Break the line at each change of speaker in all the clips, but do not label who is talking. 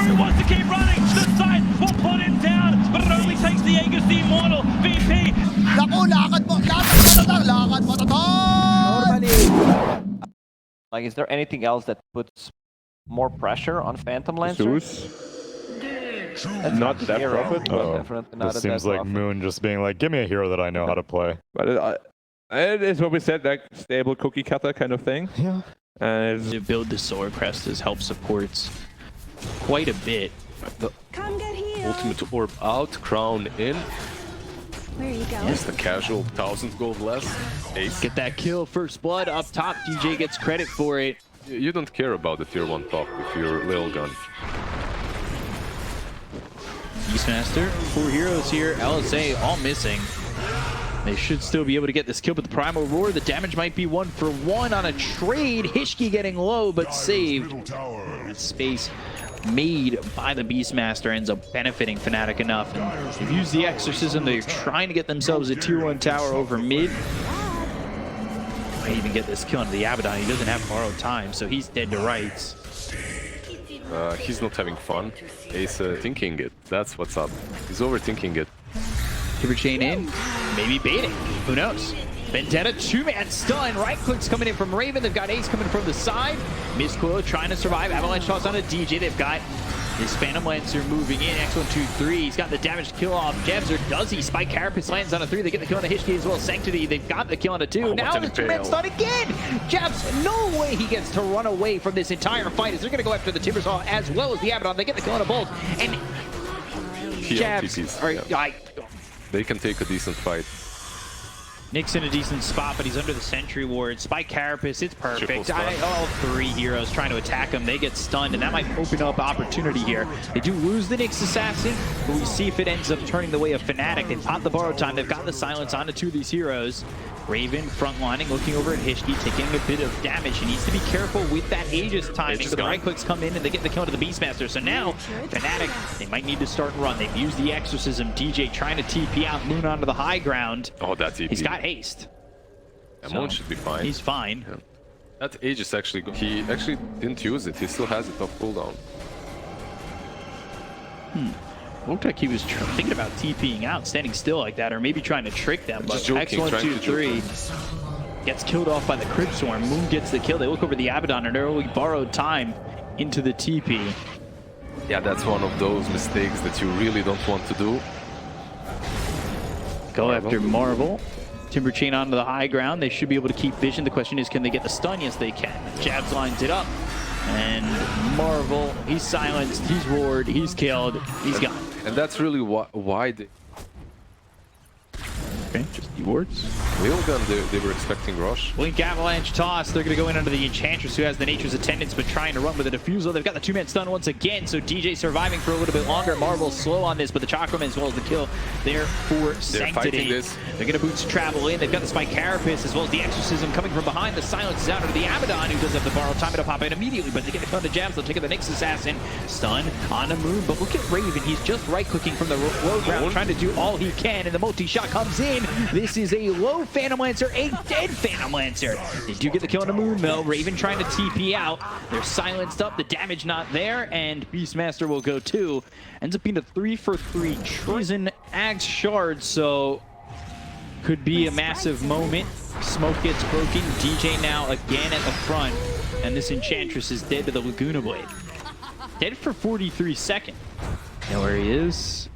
Who wants to keep running? The side will put him down, but it only takes the Aegis the Immortal. VP.
Naku, lakad mo Normally.
Like, is there anything else that puts more pressure on Phantom Lancer?
Not that profit.
Definitely not
This seems like Moon just being like, give me a hero that I know how to play.
But it is what we said, like stable cookie cutter kind of thing.
Yeah.
And
To build the Solar Crest as help supports quite a bit.
Come get healed.
Ultimate orb out, crown in.
Where you go?
Just a casual 1,000 gold less. Ace.
Get that kill, first blood up top. DJ gets credit for it.
You don't care about the tier 1 top if you're Lilgun.
Beastmaster, 4 heroes here. LSA all missing. They should still be able to get this kill, but the Primal Roar, the damage might be 1 for 1 on a trade. Hishki getting low, but saved. That space made by the Beastmaster ends up benefiting Fnatic enough. And they've used the Exorcism. They're trying to get themselves a tier 1 tower over mid. Might even get this kill into the Abaddon. He doesn't have borrowed time, so he's dead to rights.
He's not having fun. He's thinking it. That's what's up. He's overthinking it.
Timber chain in, maybe baiting. Who knows? Vendetta, 2-man stun. Right clicks coming in from Raven. They've got Ace coming from the side. Mistcoil trying to survive. Avalanche toss on a DJ. They've got his Phantom Lancer moving in. X1, 2, 3. He's got the damage kill off. Jebs, or does he? Spike Carapace lands on a 3. They get the kill on a Hishki as well. Sanctity, they've got the kill on a 2.
Oh,
now the 2-man stun again. Jebs, no way he gets to run away from this entire fight as they're going to go after the Timbersaw as well as the Abaddon. They get the kill on a bolt. And Jebs,
They can take a decent fight.
Nick's in a decent spot, but he's under the Sentry Ward. Spike Carapace, it's perfect. All 3 heroes trying to attack him. They get stunned, and that might open up opportunity here. They do lose the Nyx Assassin, but we see if it ends up turning the way of Fnatic. They pop the borrowed time. They've got the silence onto 2 of these heroes. Raven frontlining, looking over at Hishki, taking a bit of damage. He needs to be careful with that Aegis timing. The right clicks come in, and they get the kill to the Beastmaster. So now, Fnatic, they might need to start and run. They've used the Exorcism. DJ trying to TP out Moon onto the high ground.
Oh, that TP.
He's got haste.
Moon should be fine.
He's fine.
Yeah. That Aegis actually, he actually didn't use it. He still has it off cooldown.
Looked like he was thinking about TPing out, standing still like that, or maybe trying to trick them. But X1, 2, 3 gets killed off by the Crypt Swarm. Moon gets the kill. They look over the Abaddon and early borrowed time into the TP.
Yeah, that's one of those mistakes that you really don't want to do.
Go after Marvel. Timber chain onto the high ground. They should be able to keep vision. The question is, can they get the stun? Yes, they can. Jabs lines it up. And Marvel, he's silenced, he's roared, he's killed, he's gone.
And that's really why they...
Okay, just the wards.
Lilgun, they were expecting Rush.
Blink Avalanche toss. They're going to go in under the Enchantress, who has the Nature's Attendants, but trying to run with a Diffusal. They've got the 2-man stun once again, so DJ surviving for a little bit longer. Marvel's slow on this, but the Chakraman as well as the kill there for Sanctity. They're going to boots travel in. They've got the Spike Carapace as well as the Exorcism coming from behind. The silence is out into the Abaddon, who does have the borrowed time to pop in immediately, but they get the ton of jabs. They'll take the Nyx Assassin. Stun on the Moon, but look at Raven. He's just right-clicking from the low ground, trying to do all he can, and the multi-shot comes in. This is a low Phantom Lancer, a dead Phantom Lancer. They do get the kill on the Moon, though. Raven trying to TP out. They're silenced up, the damage not there, and Beastmaster will go 2. Ends up being a 3 for 3 Treason Axe Shard, so could be a massive moment. Smoke gets broken. DJ now again at the front, and this Enchantress is dead to the Laguna Blade. Dead for 43 seconds. You know where he is?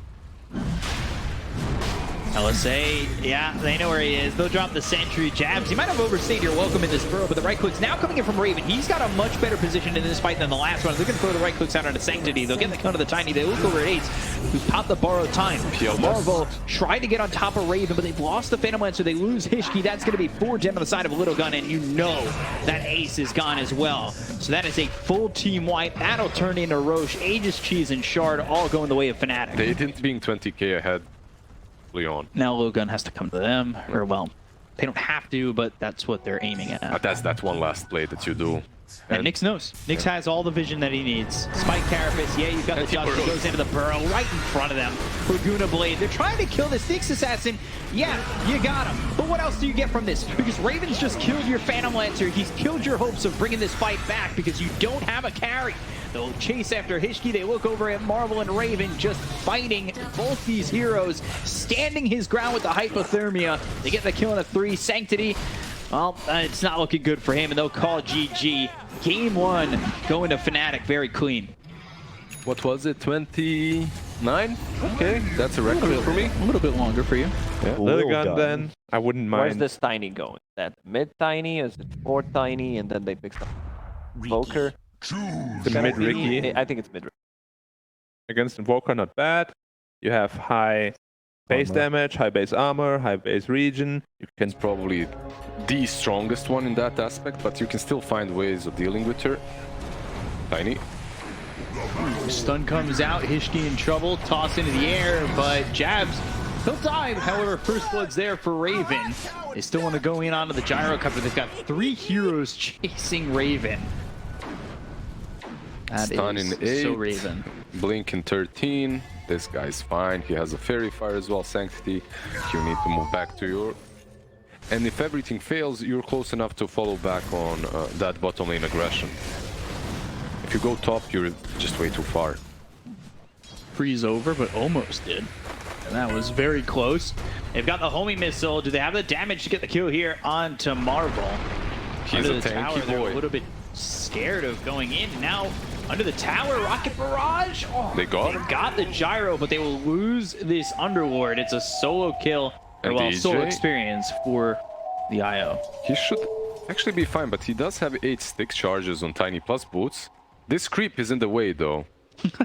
LSA, yeah, they know where he is. They'll drop the Sentry jabs. You might have overstayed your welcome in this burrow, but the right clicks now coming in from Raven. He's got a much better position in this fight than the last one. They're going to throw the right clicks out onto Sanctity. They'll get the kill to the Tiny. They look over at Ace, who's popped the borrowed time. Marvel tried to get on top of Raven, but they've lost the Phantom Lancer. They lose Hishki. That's going to be 4 down on the side of a Lilgun, and you know that Ace is gone as well. So that is a full team wipe. That'll turn into Roche, Aegis, Cheese, and Shard all going the way of Fnatic.
They didn't being 20k ahead. On.
Now Lilgun has to come to them, or well, they don't have to, but that's what they're aiming at.
That's one last play that you do.
And Nyx knows. Nyx has all the vision that he needs. Spike Carapace, yeah, you've got the dust that goes into the burrow right in front of them. Laguna Blade, they're trying to kill this Nyx Assassin. Yeah, you got him. But what else do you get from this? Because Raven's just killed your Phantom Lancer. He's killed your hopes of bringing this fight back because you don't have a carry. They'll chase after Hishki. They look over at Marvel and Raven just fighting both these heroes, standing his ground with the hypothermia. They get the kill in a 3. Sanctity, well, it's not looking good for him, and they'll call GG. Game 1 going to Fnatic very clean.
What was it? 29? Okay, that's a record for me.
A little bit longer for you.
Yeah. Lilgun then. I wouldn't
Where's
mind.
this tiny going? Is that mid tiny? Is it 4 tiny? And then they pick some Invoker?
The mid Ricky.
I think it's mid.
Against Invoker, not bad. You have high base damage, high base armor, high base region. You can
It's probably the strongest one in that aspect, but you can still find ways of dealing with her. Tiny.
Stun comes out, Hishki in trouble, toss into the air, but jabs. He'll dive, however, first blood's there for Raven. They still want to go in onto the gyrocopter. They've got 3 heroes chasing Raven. That
Stun
is
in 8.
so Raven.
Blink in 13. This guy's fine. He has a Fairy Fire as well, Sanctity. You need to move back to your... And if everything fails, you're close enough to follow back on that bottom lane aggression. If you go top, you're just way too far.
Freeze over, but almost did. And that was very close. They've got the homing missile. Do they have the damage to get the kill here onto Marvel?
He's
Under
a
the tower,
tanky
they're
boy.
a little bit scared of going in. Now, under the tower, Rocket Barrage. Oh,
They got him.
They've got the gyro, but they will lose this Underlord. It's a solo kill, or
And
well,
DJ?
solo experience for the IO.
He should actually be fine, but he does have 8 stick charges on Tiny plus boots. This creep is in the way, though.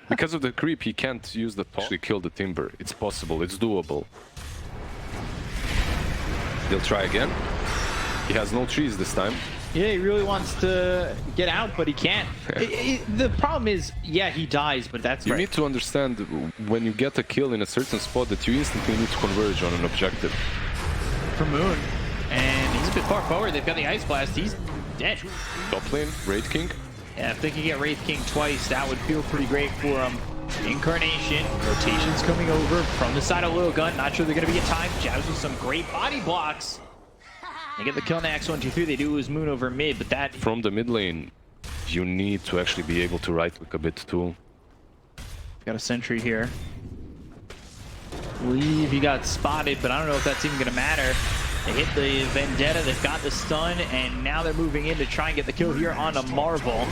Because of the creep, he can't use the top to actually kill the Timber. It's possible. It's doable. They'll try again. He has no trees this time.
Yeah, he really wants to get out, but he can't. The problem is, yeah, he dies, but that's
You
right.
need to understand when you get a kill in a certain spot that you instantly need to converge on an objective.
For Moon. And he's a bit far forward. They've got the Ice Blast. He's dead.
Top lane, Wraith King.
Yeah, if they can get Wraith King twice, that would feel pretty great for them. Incarnation, rotations coming over from the side of Lilgun. Not sure they're going to be in time. Jabs with some great body blocks. They get the kill in the X 1, 2, 3. They do lose Moon over mid, but that...
From the mid lane, you need to actually be able to right-click a bit too.
Got a sentry here. Believe he got spotted, but I don't know if that's even going to matter. They hit the Vendetta, they've got the stun, and now they're moving in to try and get the kill here onto Marvel.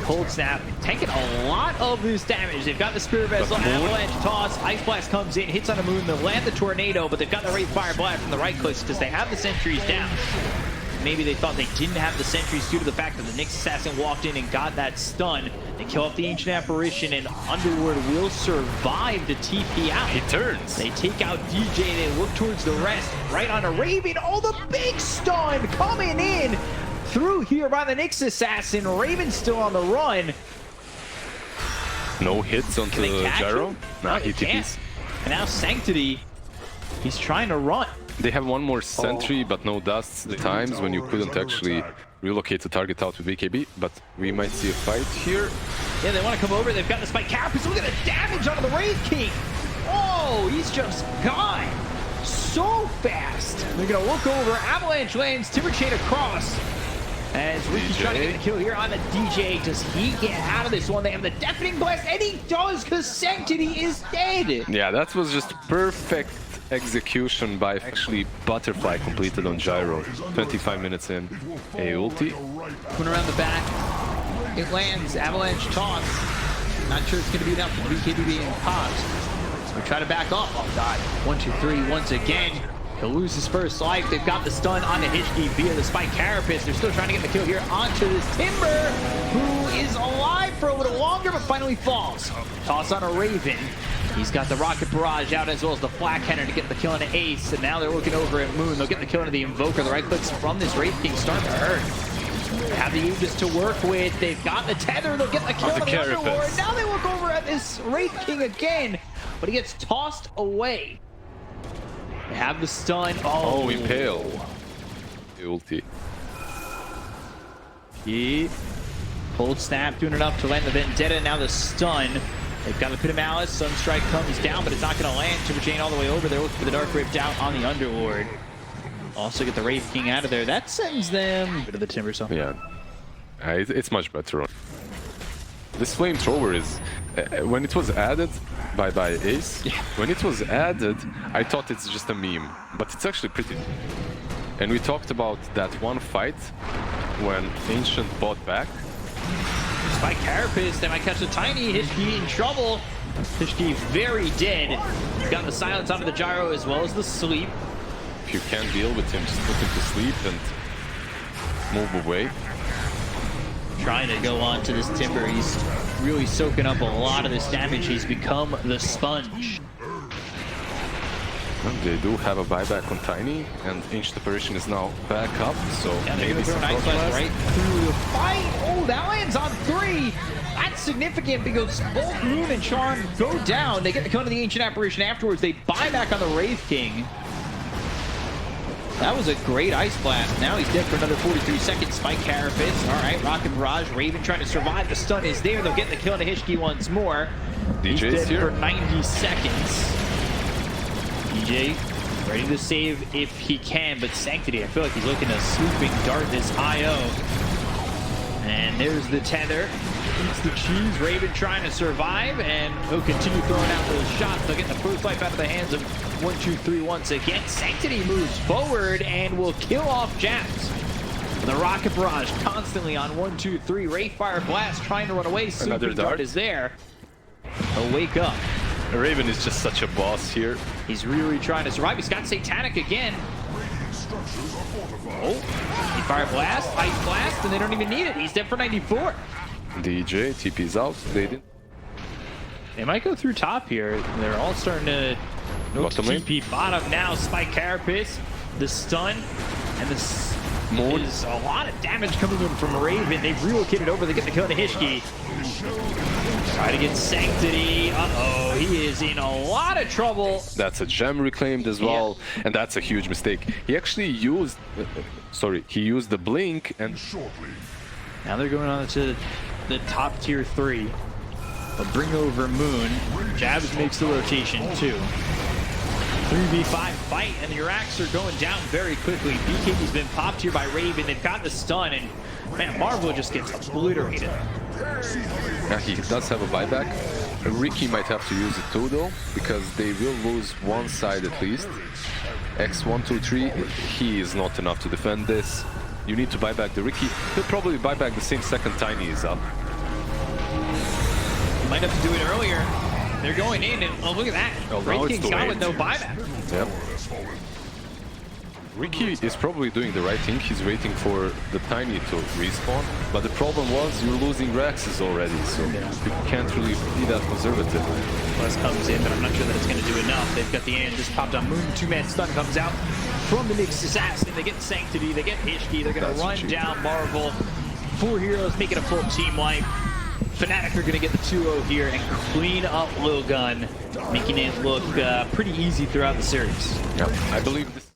Cold Snap taking a lot of this damage. They've got the Spirit Vessel, Avalanche Toss, Ice Blast comes in, hits on the Moon, they'll land the Tornado, but they've got the Wraith Fire Blast from the right clicks because they have the sentries down. Maybe they thought they didn't have the sentries due to the fact that the Nyx Assassin walked in and got that stun. They kill off the Ancient Apparition, and Underlord will survive to TP out.
He turns.
They take out DJ, they look towards the rest, right on a Raven. Oh, the big stun coming in through here by the Nyx Assassin. Raven's still on the run.
No hits onto
Can they
the
catch
gyro.
him?
Nah,
No, they
he
can't.
TPs.
And now Sanctity, he's trying to run.
They have one more sentry, but no dusts. The times when you couldn't actually relocate the target out with BKB, but we might see a fight here.
Yeah, they want to come over. They've got the Spike Carapace. Look at the damage onto the Wraith King. Oh, he's just gone so fast. They're going to look over. Avalanche lands, Timber Chain across. As Ricky's
DJ.
trying to get the kill here on the DJ. Does he get out of this one? They have the Deafening Blast, and he does because Sanctity is dead.
Yeah, that was just perfect execution by actually Butterfly completed on Gyro. 25 minutes in. A ulti.
Coming around the back. It lands. Avalanche Toss. Not sure it's going to be enough for BKB being popped. We try to back off. Oh, God. 1, 2, 3 once again. He'll lose his first life. They've got the stun on the Hishki via the Spike Carapace. They're still trying to get the kill here onto this Timber, who is alive for a little longer, but finally falls. Toss on a Raven. He's got the Rocket Barrage out as well as the Flak Cannon to get the kill on the Ace. And now they're looking over at Moon. They'll get the kill into the Invoker. The right clicks from this Wraith King start to hurt. They have the Aegis to work with. They've got the Tether. They'll get the kill on the Underlord. Now they look over at this Wraith King again, but he gets tossed away. They have the stun.
Oh, Impale. The ulti.
He Cold Snap doing enough to land the Vendetta. Now the stun. They've got the Pit of Malice. Sunstrike comes down, but it's not going to land. Timber Chain all the way over there. Looking for the Dark Rift out on the Underlord. Also get the Wraith King out of there. That sends them to the Timber Saw.
Yeah. It's much better. This flamethrower is when it was added by Ace. When it was added, I thought it's just a meme, but it's actually pretty. And we talked about that one fight when Ancient bought back.
Spike Carapace, they might catch the Tiny. Hishki in trouble. Hishki very dead. He's got the silence onto the gyro as well as the sleep.
If you can't deal with him, just put him to sleep and move away.
Trying to go on to this Timber. He's really soaking up a lot of this damage. He's become the sponge.
Well, they do have a buyback on Tiny, and Ancient Apparition is now back up, so
Yeah, they're
maybe
gonna throw
some
an ice
Frost
blast
Blast.
right through the fight. Oh, that lands on 3. That's significant because both Moon and Charm go down. They get to come to the Ancient Apparition afterwards. They buy back on the Wraith King. That was a great ice blast. Now he's dead for another 43 seconds. Spike Carapace. All right, Rocket Barrage. Raven trying to survive. The stun is there. They'll get the kill on Hishki once more. He's
DJ's
dead
here.
for 90 seconds. DJ ready to save if he can, but Sanctity, I feel like he's looking to swooping dart this IO. And there's the tether. Eats the cheese. Raven trying to survive, and he'll continue throwing out those shots. They'll get the first life out of the hands of 1-2-3 once again. Sanctity moves forward and will kill off Japs. The Rocket Barrage constantly on 1-2-3. Wraithfire Blast trying to run away. Swooping dart is there. He'll wake up.
Raven is just such a boss here.
He's really trying to survive. He's got Satanic again. Oh, he fire blast, ice blast, and they don't even need it. He's dead for 94.
DJ, TP's out. They didn't.
They might go through top here. They're all starting to
Bottom lane.
TP bottom now. Spike Carapace, the stun, and this
Moon.
is a lot of damage coming in from Raven. They've relocated over. They get the kill to Hishki. Try to get Sanctity. Uh-oh, he is in a lot of trouble.
That's a gem reclaimed as well, and that's a huge mistake. He actually used, he used the blink and
Now they're going on to the top tier 3. They'll bring over Moon. Jabs makes the rotation too. 3v5 fight, and the Urax are going down very quickly. BKB's been popped here by Raven. They've got the stun, and man, Marvel just gets obliterated.
yeah, he does have a buyback. Ricky might have to use it too though, because they will lose one side at least. X1, 2, 3, he is not enough to defend this. You need to buy back the Ricky. He'll probably buy back the same second Tiny is up.
Might have to do it earlier. They're going in, and oh, look at that.
Oh, now
Wraith
it's
King's
too
gone
late.
with no buyback.
Yep. Ricky is probably doing the right thing. He's waiting for the Tiny to respawn. But the problem was you're losing Raxes already, so you can't really be that conservative.
Plus comes in, but I'm not sure that it's going to do enough. They've got the end just popped on Moon. 2-man stun comes out from the Nyx Assassin. They get Sanctity, they get Hishki. They're going to run down Marvel. 4 heroes making a full team wipe. Fnatic are going to get the 2-0 here and clean up Lilgun, making it look pretty easy throughout the series.
Yep. I believe this